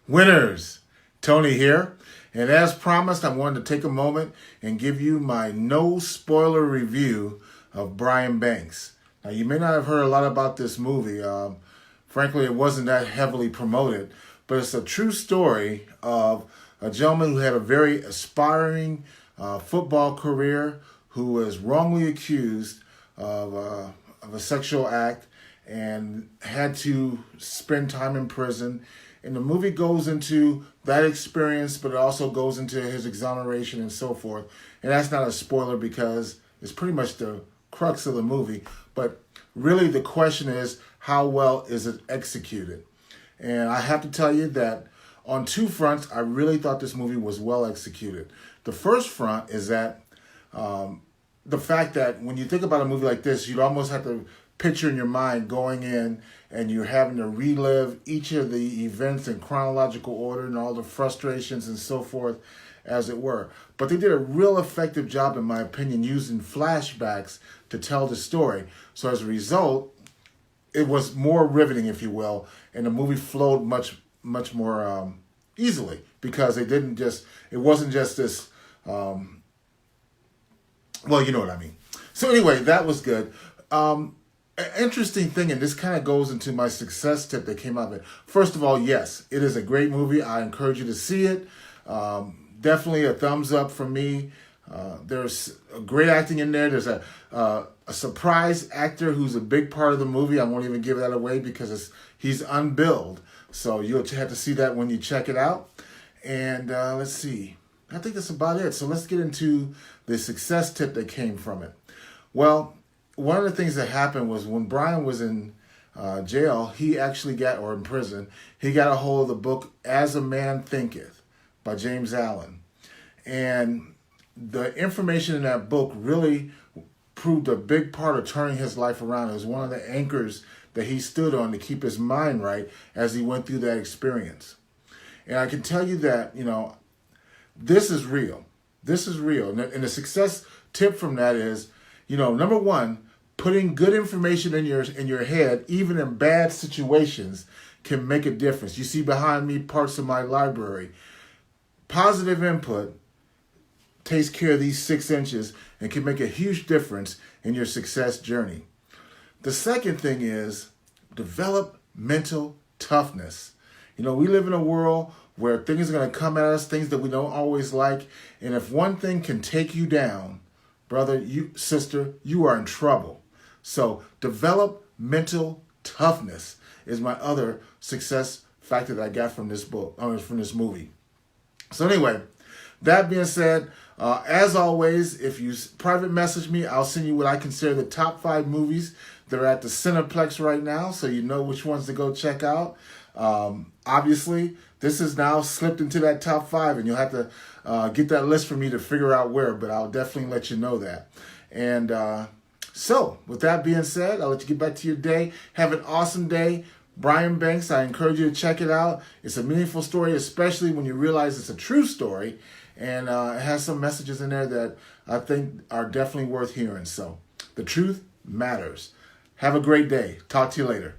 Winners, Tony here. And as promised, I wanted to take a moment and give you my no spoiler review of Brian Banks. Now, you may not have heard a lot about this movie. Frankly, it wasn't that heavily promoted, but it's a true story of a gentleman who had a very aspiring football career who was wrongly accused of a sexual act and had to spend time in prison. And the movie goes into that experience, but it also goes into his exoneration and so forth. And that's not a spoiler because it's pretty much the crux of the movie. But really the question is, how well is it executed? And I have to tell you that on two fronts, I really thought this movie was well executed. The first front is that the fact that when you think about a movie like this, you'd almost have to picture in your mind going in and you're having to relive each of the events in chronological order and all the frustrations and so forth, as it were. But they did a real effective job, in my opinion, using flashbacks to tell the story. So as a result, it was more riveting, if you will, and the movie flowed much more easily because it wasn't just this, well, you know what I mean. So anyway, that was good. An interesting thing, and this kind of goes into my success tip that came out of it. First of all, yes, it is a great movie. I encourage you to see it. Definitely a thumbs up from me. There's a great acting in there. There's a surprise actor who's a big part of the movie. I won't even give that away because he's unbilled. So you'll have to see that when you check it out. And let's see. I think that's about it. So let's get into the success tip that came from it. Well, one of the things that happened was when Brian was in jail, or in prison, he got a hold of the book As a Man Thinketh by James Allen. And the information in that book really proved a big part of turning his life around. It was one of the anchors that he stood on to keep his mind right as he went through that experience. And I can tell you that, this is real. This is real. And the success tip from that is, number one, putting good information in your head, even in bad situations, can make a difference. You see behind me parts of my library. Positive input takes care of these 6 inches and can make a huge difference in your success journey. The second thing is develop mental toughness. We live in a world where things are going to come at us, things that we don't always like. And if one thing can take you down, brother, sister, you are in trouble. So develop mental toughness is my other success factor that I got from this book, from this movie. So anyway, that being said, as always, if you private message me, I'll send you what I consider the top 5 movies that are at the Cineplex right now, so you know which ones to go check out. Obviously, this is now slipped into that top 5, and you'll have to get that list for me to figure out where, but I'll definitely let you know that. And so, with that being said, I'll let you get back to your day. Have an awesome day. Brian Banks, I encourage you to check it out. It's a meaningful story, especially when you realize it's a true story, and it has some messages in there that I think are definitely worth hearing. So, the truth matters. Have a great day. Talk to you later.